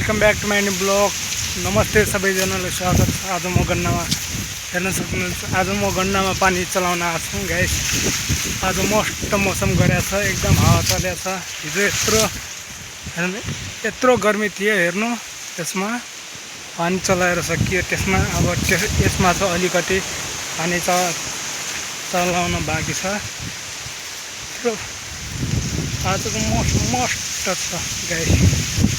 Welcome back to my new blog. नमस्ते सबैजनालाई स्वागत छ। आज म गन्नामा हेर्न सक्नुहुन्छ। आज म गन्नामा पानी चलाउन आएको छु गाइस। आज मस्त मौसम गरेको छ, एकदम हावा चलेको छ। हिजो यत्रो गर्मी थियो हेर्नु, त्यसमा पानी चलाएर सकियो। त्यसमा अब यसमा छ अलिकति पानी चलाउन बाँकी छ। आजको मौसम मस्त छ गाइस।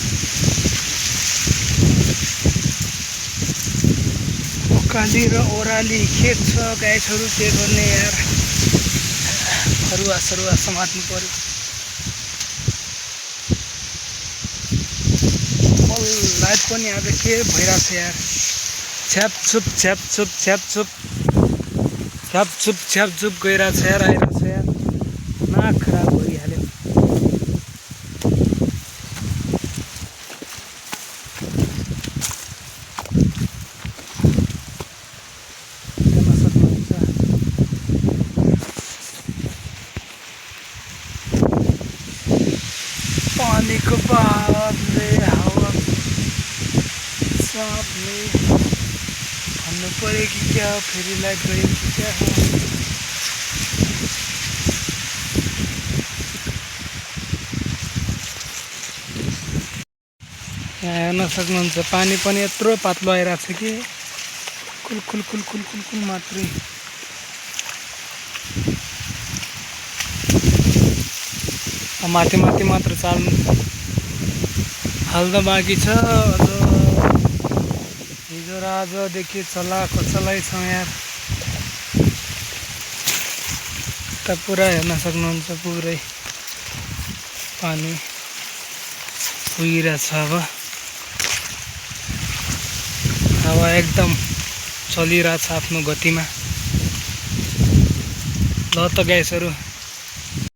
ओकाली र ओराली खेत छ गाइसहरू, के गर्ने यार, फरुवा सरुवा समात्नु पर्यो। लाइट पनि आज के भइरहेको छ यार, छ्यापछुप छ्यापछुप छ्यापछुप छ्यापछुप छ्यापछुप गइरहेको छ यार, आइरहेको छ यार, नाक खराब भइहाल्यो। पानीको बहावले हावा साँपले भन्नु पऱ्यो कि क्या, फेरि लाइट गयो कि क्या हो। यहाँ हेर्न सक्नुहुन्छ, पानी पनि यत्रो पातलो आइरहेको छ कि कुल कुल कुल कुल कुल कुल मात्रै। माथि माथि मात्र हाल्दा बाँकी छ। अझ हिजो र आजदेखि चलाएको चलाइछौँ यार। त पुरा हेर्न सक्नुहुन्छ, पुरै पानी पुगिरहेछ। अब हावा एकदम चलिरहेछ आफ्नो गतिमा। ल त गाइसहरू,